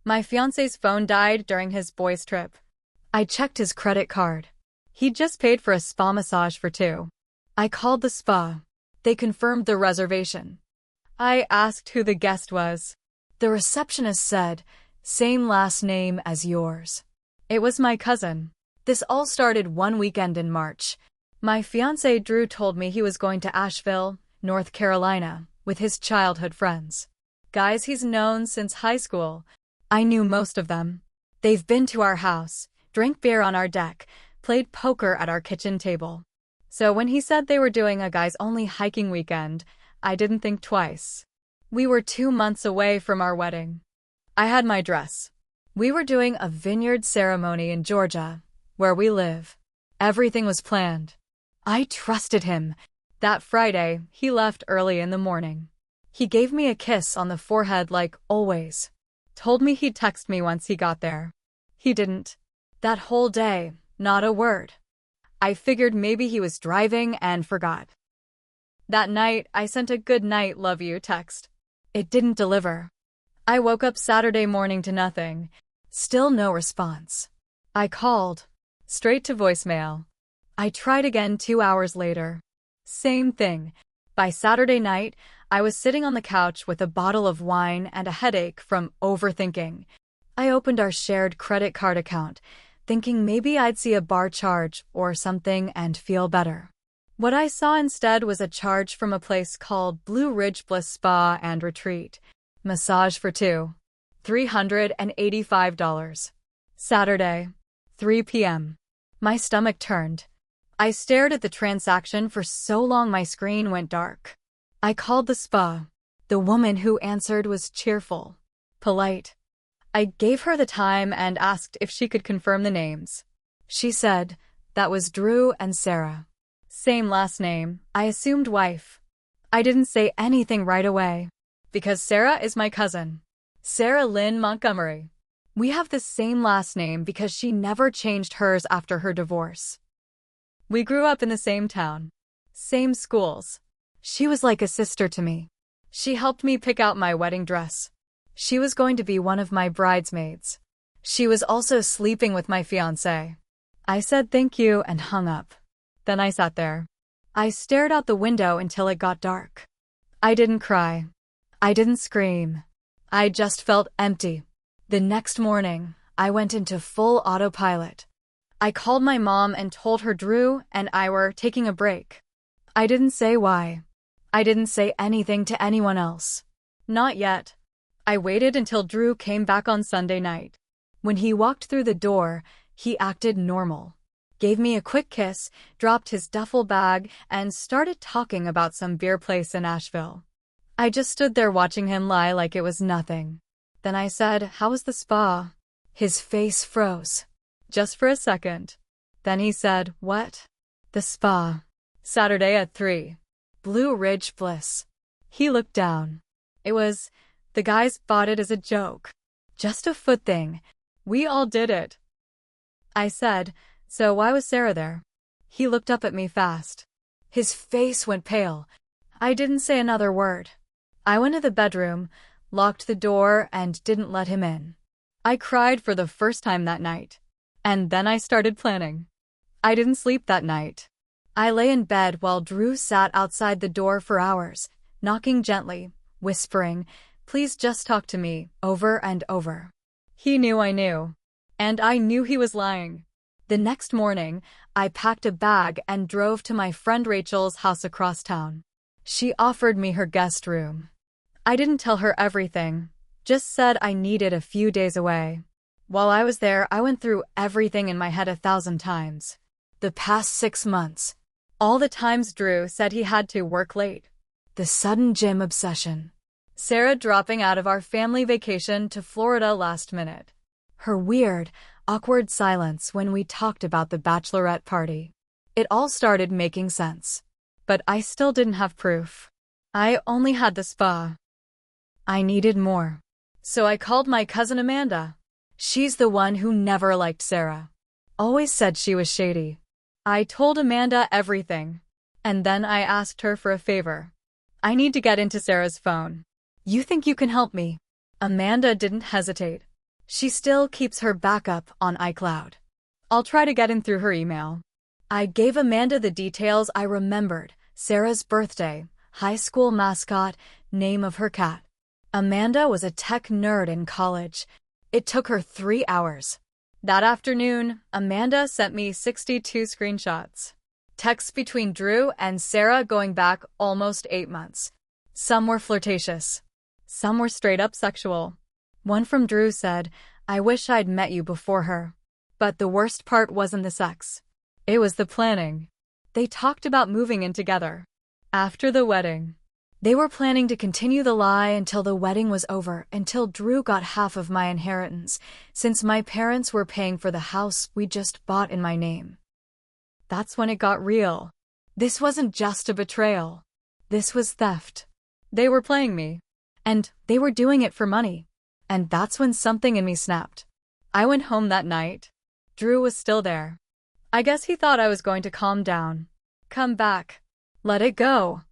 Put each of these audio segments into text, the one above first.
My fiance's phone died during his boys' trip. I checked his credit card. He'd just paid for a spa massage for two. I called the spa. They confirmed the reservation. I asked who the guest was. The receptionist said, "Same last name as yours." It was my cousin. This all started one weekend in March. My fiancé Drew told me he was going to Asheville, North Carolina, with his childhood friends. Guys he's known since high school. I knew most of them. They've been to our house, drank beer on our deck, played poker at our kitchen table. So when he said they were doing a guys-only hiking weekend, I didn't think twice. We were 2 months away from our wedding. I had my dress. We were doing a vineyard ceremony in Georgia, where we live. Everything was planned. I trusted him. That Friday, he left early in the morning. He gave me a kiss on the forehead like always. Told me he'd text me once he got there. He didn't. That whole day, not a word. I figured maybe he was driving and forgot. That night, I sent a "good night, love you" text. It didn't deliver. I woke up Saturday morning to nothing. Still no response. I called. Straight to voicemail. I tried again 2 hours later. Same thing. By Saturday night, I was sitting on the couch with a bottle of wine and a headache from overthinking. I opened our shared credit card account, thinking maybe I'd see a bar charge or something and feel better. What I saw instead was a charge from a place called Blue Ridge Bliss Spa and Retreat. Massage for two. $385. Saturday, 3 p.m. My stomach turned. I stared at the transaction for so long my screen went dark. I called the spa. The woman who answered was cheerful, polite. I gave her the time and asked if she could confirm the names. She said, that was Drew and Sarah. Same last name. I assumed wife. I didn't say anything right away. Because Sarah is my cousin. Sarah Lynn Montgomery. We have the same last name because she never changed hers after her divorce. We grew up in the same town. Same schools. She was like a sister to me. She helped me pick out my wedding dress. She was going to be one of my bridesmaids. She was also sleeping with my fiancé. I said thank you and hung up. Then I sat there. I stared out the window until it got dark. I didn't cry. I didn't scream. I just felt empty. The next morning, I went into full autopilot. I called my mom and told her Drew and I were taking a break. I didn't say why. I didn't say anything to anyone else. Not yet. I waited until Drew came back on Sunday night. When he walked through the door, he acted normal. Gave me a quick kiss, dropped his duffel bag, and started talking about some beer place in Asheville. I just stood there watching him lie like it was nothing. Then I said, "How was the spa?" His face froze. Just for a second. Then he said, "What?" "The spa. Saturday at 3. Blue Ridge Bliss." He looked down. The guys bought it as a joke. Just a foot thing. We all did it. I said, "So why was Sarah there?" He looked up at me fast. His face went pale. I didn't say another word. I went to the bedroom, locked the door, and didn't let him in. I cried for the first time that night. And then I started planning. I didn't sleep that night. I lay in bed while Drew sat outside the door for hours, knocking gently, whispering, "Please just talk to me," over and over. He knew I knew. And I knew he was lying. The next morning, I packed a bag and drove to my friend Rachel's house across town. She offered me her guest room. I didn't tell her everything, just said I needed a few days away. While I was there, I went through everything in my head 1,000 times. The past 6 months. All the times Drew said he had to work late. The sudden gym obsession. Sarah dropping out of our family vacation to Florida last minute. Her weird, awkward silence when we talked about the bachelorette party. It all started making sense. But I still didn't have proof. I only had the spa. I needed more. So I called my cousin Amanda. She's the one who never liked Sarah. Always said she was shady. I told Amanda everything. And then I asked her for a favor. I need to get into Sarah's phone. You think you can help me? Amanda didn't hesitate. She still keeps her backup on iCloud. I'll try to get in through her email. I gave Amanda the details I remembered: Sarah's birthday, high school mascot, name of her cat. Amanda was a tech nerd in college. It took her 3 hours. That afternoon, Amanda sent me 62 screenshots. Texts between Drew and Sarah going back almost 8 months. Some were flirtatious. Some were straight up sexual. One from Drew said, "I wish I'd met you before her." But the worst part wasn't the sex. It was the planning. They talked about moving in together. After the wedding. They were planning to continue the lie until the wedding was over, until Drew got half of my inheritance, since my parents were paying for the house we just bought in my name. That's when it got real. This wasn't just a betrayal. This was theft. They were playing me. And they were doing it for money. And that's when something in me snapped. I went home that night. Drew was still there. I guess he thought I was going to calm down. Come back. Let it go.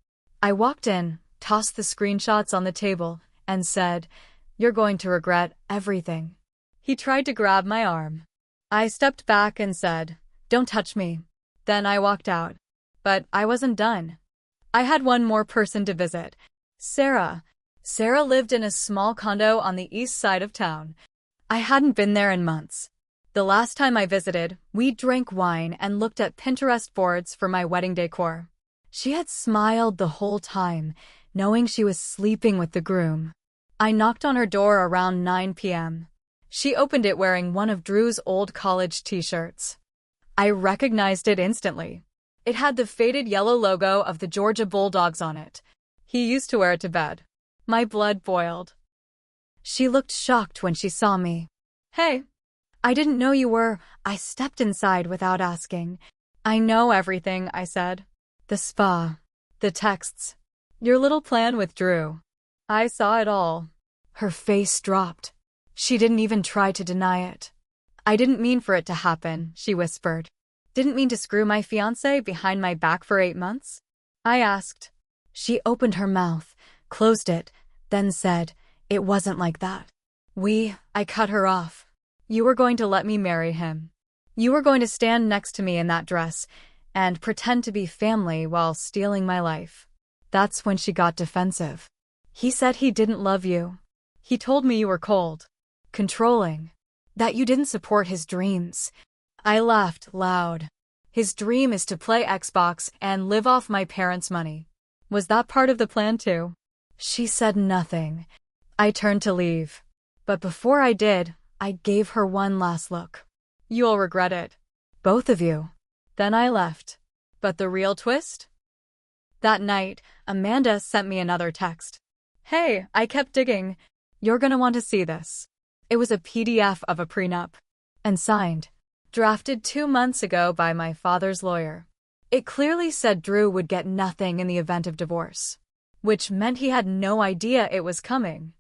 I walked in, tossed the screenshots on the table, and said, "You're going to regret everything." He tried to grab my arm. I stepped back and said, "Don't touch me." Then I walked out. But I wasn't done. I had one more person to visit. Sarah. Sarah lived in a small condo on the east side of town. I hadn't been there in months. The last time I visited, we drank wine and looked at Pinterest boards for my wedding decor. She had smiled the whole time, knowing she was sleeping with the groom. I knocked on her door around 9 p.m. She opened it wearing one of Drew's old college t-shirts. I recognized it instantly. It had the faded yellow logo of the Georgia Bulldogs on it. He used to wear it to bed. My blood boiled. She looked shocked when she saw me. "Hey, I didn't know you were." I stepped inside without asking. "I know everything," I said. "The spa, the texts, your little plan with Drew. I saw it all." Her face dropped. She didn't even try to deny it. "I didn't mean for it to happen," she whispered. "Didn't mean to screw my fiancé behind my back for 8 months?" I asked. She opened her mouth, closed it, then said, "It wasn't like that. I cut her off. You were going to let me marry him. You were going to stand next to me in that dress and pretend to be family while stealing my life." That's when she got defensive. "He said he didn't love you. He told me you were cold, controlling, that you didn't support his dreams." I laughed loud. "His dream is to play Xbox and live off my parents' money. Was that part of the plan too?" She said nothing. I turned to leave. But before I did, I gave her one last look. "You'll regret it. Both of you." Then I left. But the real twist? That night, Amanda sent me another text. "Hey, I kept digging. You're gonna want to see this." It was a PDF of a prenup. And signed. Drafted 2 months ago by my father's lawyer. It clearly said Drew would get nothing in the event of divorce. Which meant he had no idea it was coming.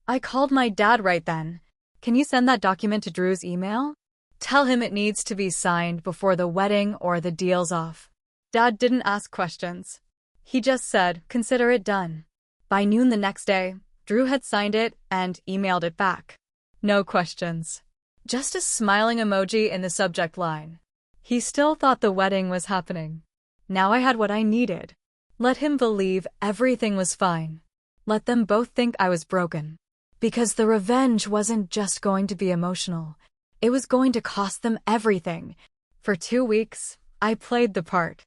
I called my dad right then. "Can you send that document to Drew's email? Tell him it needs to be signed before the wedding or the deal's off." Dad didn't ask questions. He just said, "Consider it done." By noon the next day, Drew had signed it and emailed it back. No questions. Just a smiling emoji in the subject line. He still thought the wedding was happening. Now I had what I needed. Let him believe everything was fine. Let them both think I was broken. Because the revenge wasn't just going to be emotional. It was going to cost them everything. For 2 weeks, I played the part.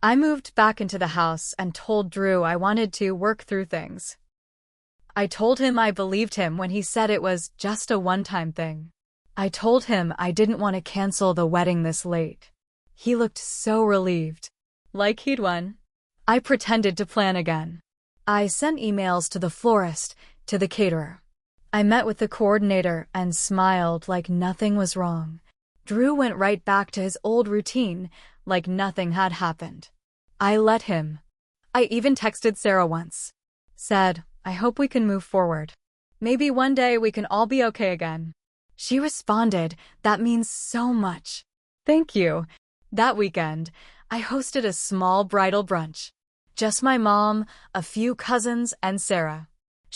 I moved back into the house and told Drew I wanted to work through things. I told him I believed him when he said it was just a one-time thing. I told him I didn't want to cancel the wedding this late. He looked so relieved. Like he'd won. I pretended to plan again. I sent emails to the florist, to the caterer. I met with the coordinator and smiled like nothing was wrong. Drew went right back to his old routine, like nothing had happened. I let him. I even texted Sarah once. Said, "I hope we can move forward. Maybe one day we can all be okay again." She responded, "That means so much." Thank you. That weekend, I hosted a small bridal brunch. Just my mom, a few cousins, and Sarah.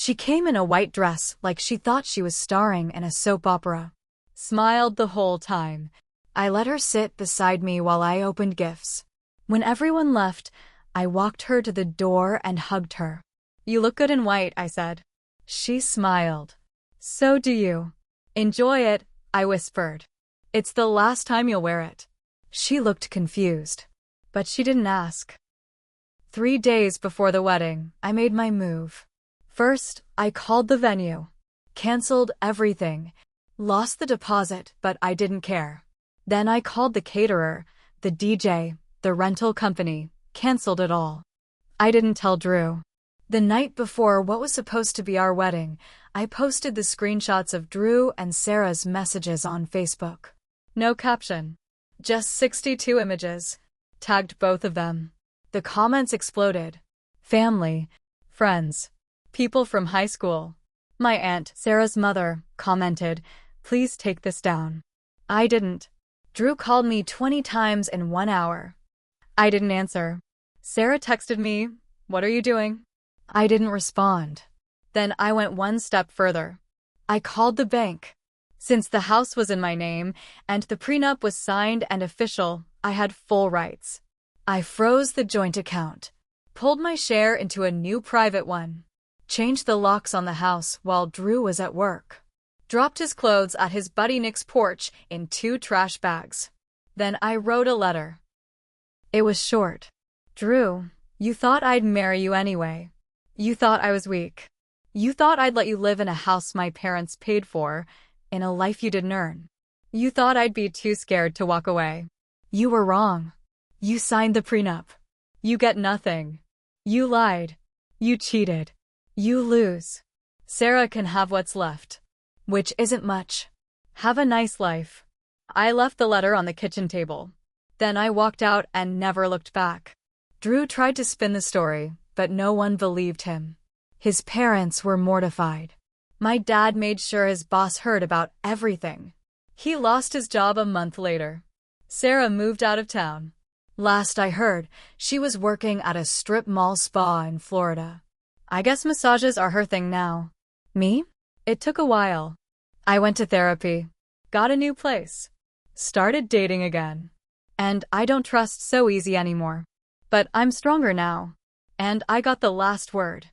She came in a white dress like she thought she was starring in a soap opera. Smiled the whole time. I let her sit beside me while I opened gifts. When everyone left, I walked her to the door and hugged her. "You look good in white," I said. She smiled. "So do you." "Enjoy it," I whispered. "It's the last time you'll wear it." She looked confused, but she didn't ask. 3 days before the wedding, I made my move. First, I called the venue. Canceled everything. Lost the deposit, but I didn't care. Then I called the caterer, the DJ, the rental company. Canceled it all. I didn't tell Drew. The night before what was supposed to be our wedding, I posted the screenshots of Drew and Sarah's messages on Facebook. No caption. Just 62 images. Tagged both of them. The comments exploded. Family, friends, people from high school. My aunt, Sarah's mother, commented, "Please take this down." I didn't. Drew called me 20 times in 1 hour. I didn't answer. Sarah texted me, "What are you doing?" I didn't respond. Then I went one step further. I called the bank. Since the house was in my name and the prenup was signed and official, I had full rights. I froze the joint account, pulled my share into a new private one, changed the locks on the house while Drew was at work, dropped his clothes at his buddy Nick's porch in 2 trash bags. Then I wrote a letter. It was short. "Drew, you thought I'd marry you anyway. You thought I was weak. You thought I'd let you live in a house my parents paid for, in a life you didn't earn. You thought I'd be too scared to walk away. You were wrong. You signed the prenup. You get nothing. You lied. You cheated. You lose. Sarah can have what's left, which isn't much. Have a nice life." I left the letter on the kitchen table. Then I walked out and never looked back. Drew tried to spin the story, but no one believed him. His parents were mortified. My dad made sure his boss heard about everything. He lost his job a month later. Sarah moved out of town. Last I heard, she was working at a strip mall spa in Florida. I guess massages are her thing now. Me? It took a while. I went to therapy, got a new place, started dating again. And I don't trust so easy anymore. But I'm stronger now. And I got the last word.